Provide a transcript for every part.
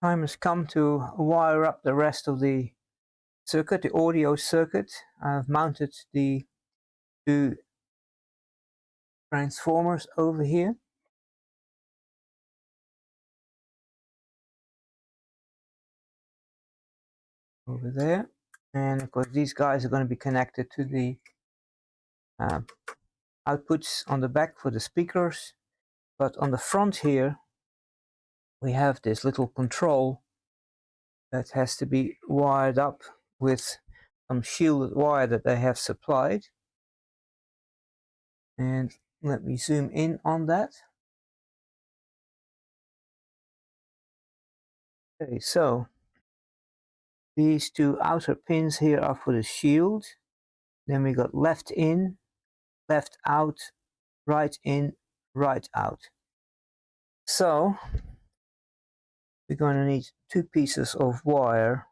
time has come to wire up the rest of the circuit, the audio circuit. I've mounted the two transformers over here. Over there. And of course these guys are going to be connected to the outputs on the back for the speakers. But on the front here we have this little control that has to be wired up with some shielded wire that they have supplied. And let me zoom in on that. Okay, so these two outer pins here are for the shield. Then we got left in, left out, right in, right out. So we're going to need two pieces of wire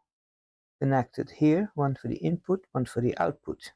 connected here, one for the input, one for the output.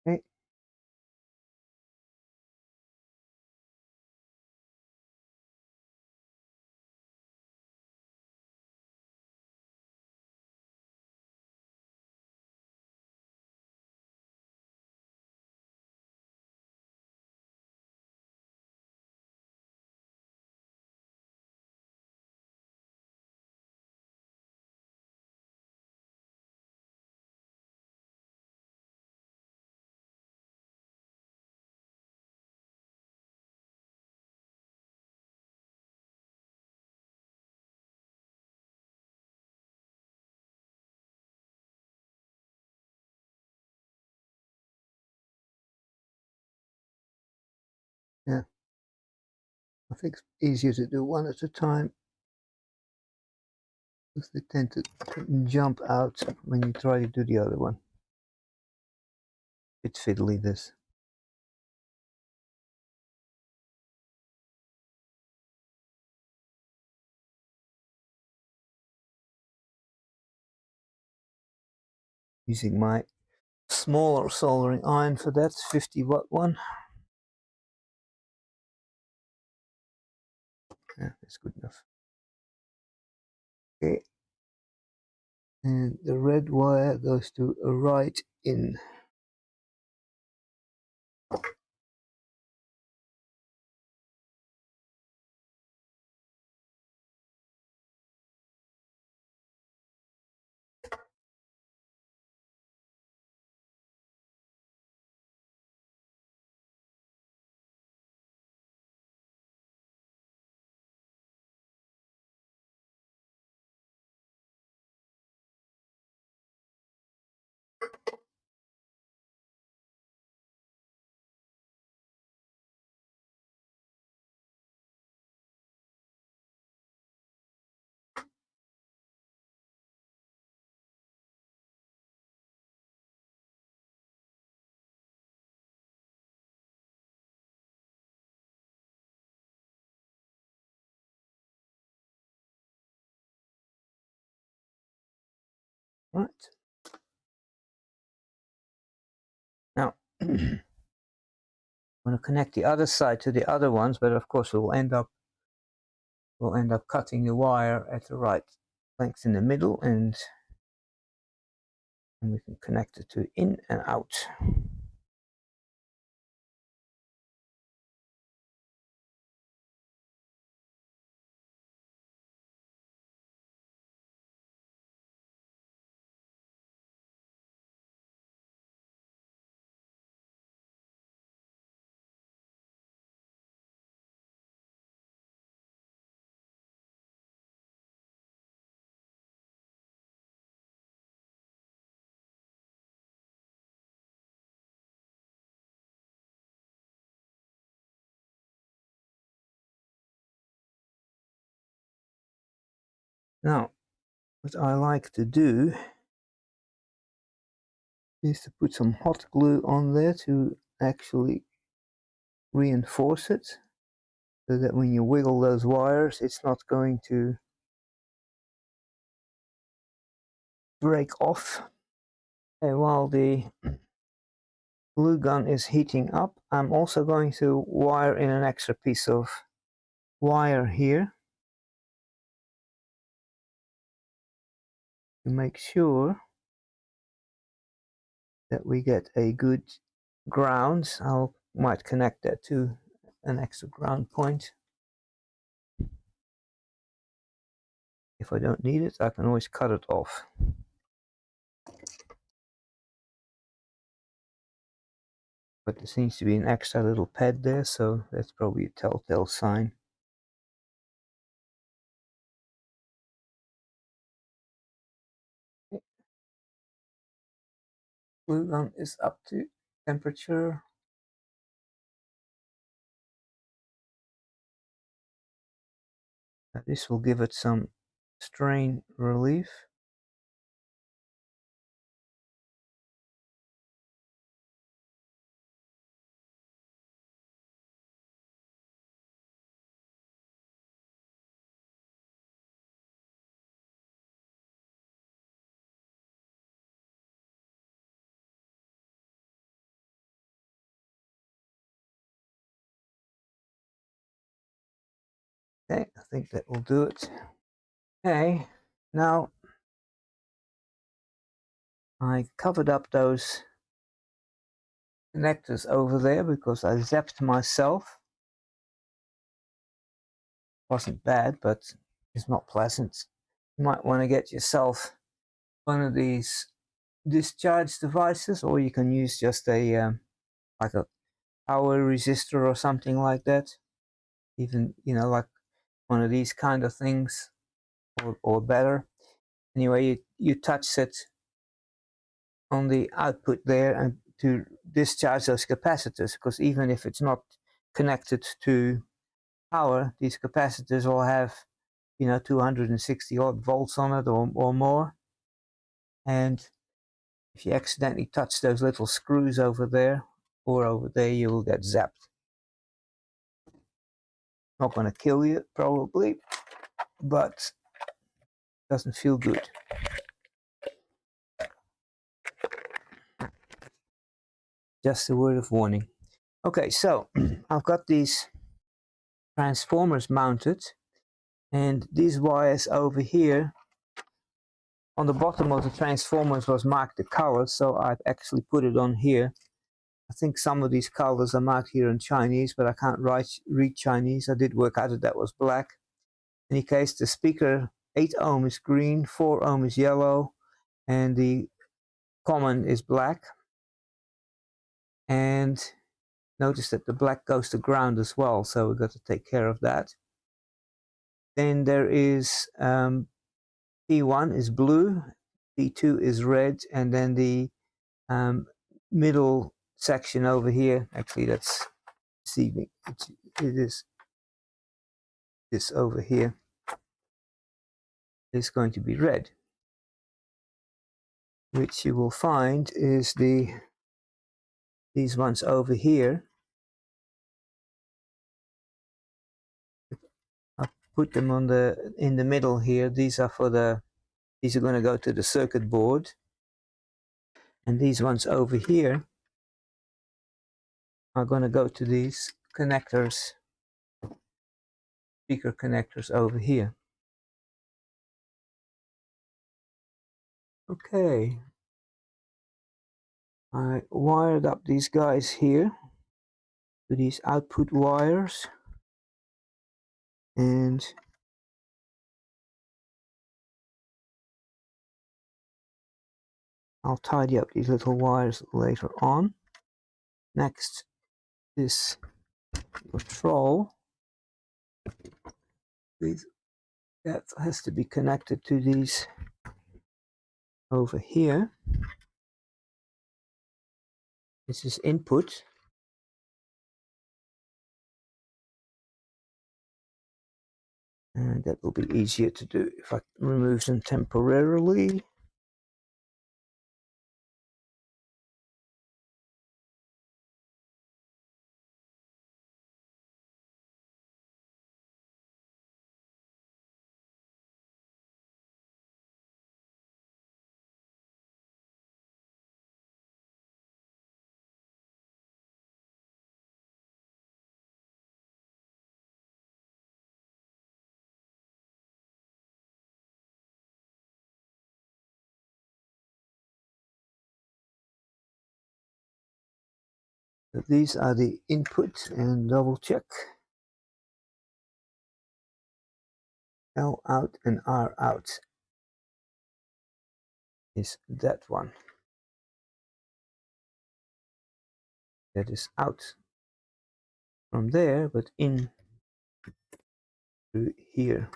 Okay. Yeah, I think it's easier to do one at a time because they tend to jump out when you try to do the other one. It's fiddly, this. Using my smaller soldering iron for that 50-watt one. Yeah, that's good enough. Okay, and the red wire goes to right in. Right. Now I'm going to connect the other side to the other ones, but of course we'll end up cutting the wire at the right length in the middle and and we can connect it to in and out. Now, what I like to do is to put some hot glue on there to actually reinforce it, so that when you wiggle those wires, it's not going to break off. And while the glue gun is heating up, I'm also going to wire in an extra piece of wire here to make sure that we get a good ground. I might connect that to an extra ground point. If I don't need it, I can always cut it off. But there seems to be an extra little pad there, so that's probably a telltale sign. Glue gun is up to temperature. This will give it some strain relief. Okay, I think that will do it. Okay, now I covered up those connectors over there because I zapped myself. Wasn't bad, but it's not pleasant. You might want to get yourself one of these discharge devices, or you can use just a like a power resistor or something like that. Even, you know, like one of these kind of things, or better. Anyway, you touch it on the output there and to discharge those capacitors, because even if it's not connected to power, these capacitors will have, you know, 260 odd volts on it, or more. And if you accidentally touch those little screws over there or over there, you will get zapped. Not going to kill you probably, but doesn't feel good. Just a word of warning. Okay, so I've got these transformers mounted, and these wires over here on the bottom of the transformers was marked the color, so I've actually put it on here. I think some of these colors are marked here in Chinese, but I can't read Chinese. I did work out that was black. In any case, the speaker 8 ohm is green, 4 ohm is yellow, and the common is black. And notice that the black goes to ground as well, so we've got to take care of that. Then there is P1 is blue, P2 is red, and then the middle section over here, actually that's deceiving, it is this over here, is going to be red, which you will find is these ones over here. I'll put them on in the middle here. These are these are going to go to the circuit board, and these ones over here are going to go to these connectors, speaker connectors over here. Okay, I wired up these guys here to these output wires, and I'll tidy up these little wires later on. Next, this control, that has to be connected to these over here. This is input. And that will be easier to do if I remove them temporarily. So these are the input, and double check. L out and R out is that one. That is out from there, but in through here.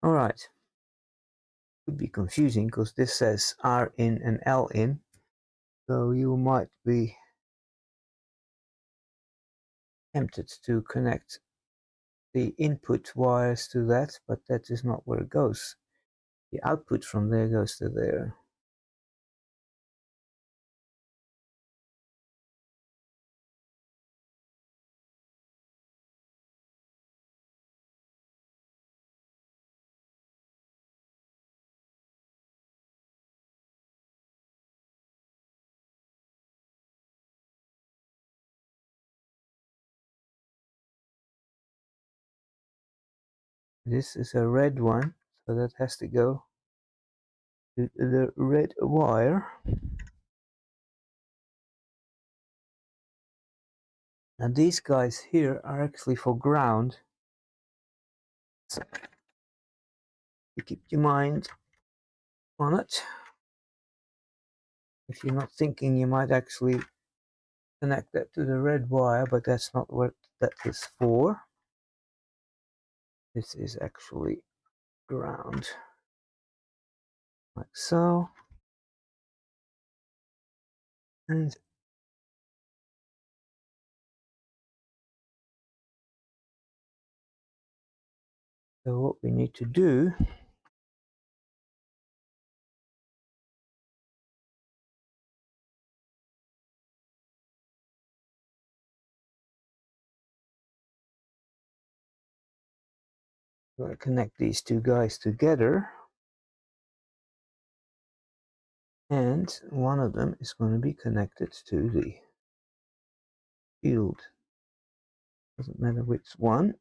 All right. Could be confusing because this says R in and L in, so you might be tempted to connect the input wires to that, but that is not where it goes. The output from there goes to there. This is a red one, so that has to go to the red wire. And these guys here are actually for ground. So you keep your mind on it. If you're not thinking, you might actually connect that to the red wire, but that's not what that is for. This is actually ground, like so. And so what we need to do is connect these two guys together, and one of them is going to be connected to the field. Doesn't matter which one.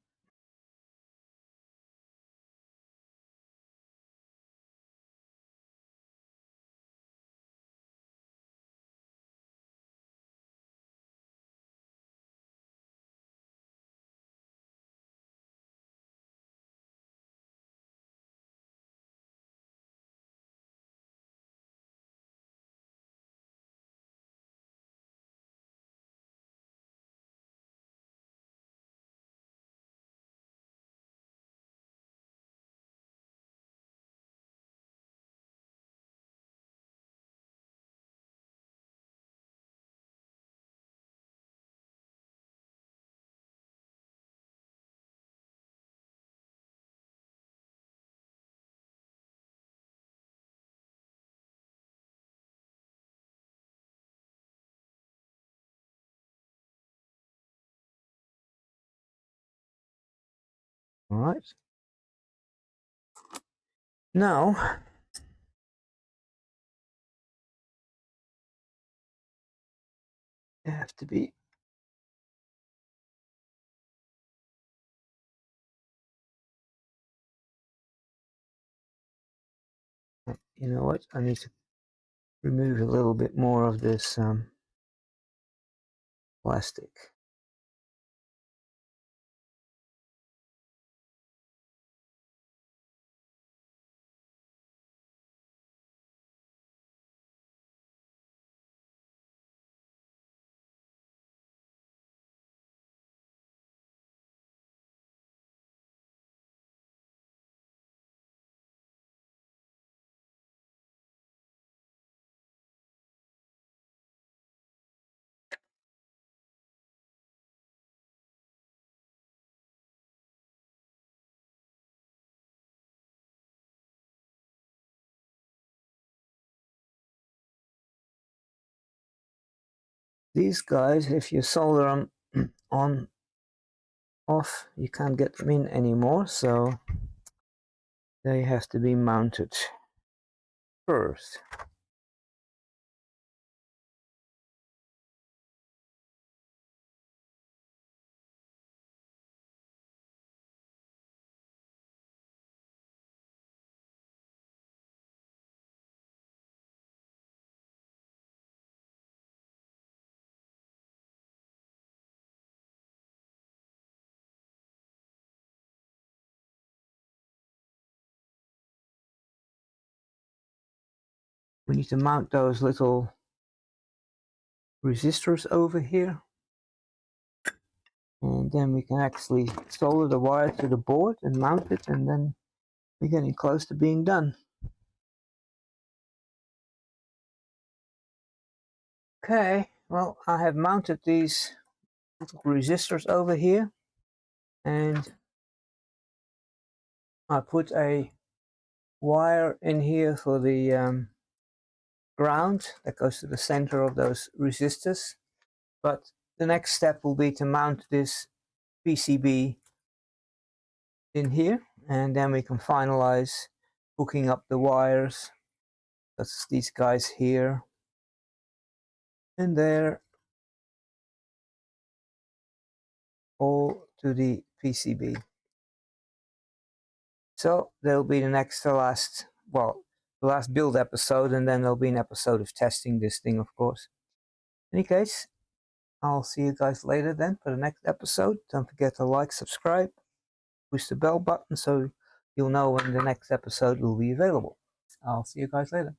All right. Now, you have to be you know what, I need to remove a little bit more of this plastic. These guys, if you solder them on off, you can't get them in anymore, so they have to be mounted first. We need to mount those little resistors over here, and then we can actually solder the wire to the board and mount it, and then we're getting close to being done. Okay, well, I have mounted these resistors over here, and I put a wire in here for the ground that goes to the center of those resistors. But the next step will be to mount this PCB in here, and then we can finalize hooking up the wires. That's these guys here and there, all to the PCB. So there'll be the last build episode, and then there'll be an episode of testing this thing, of course. In any case, I'll see you guys later then for the next episode. Don't forget to like, subscribe, push the bell button so you'll know when the next episode will be available. I'll see you guys later.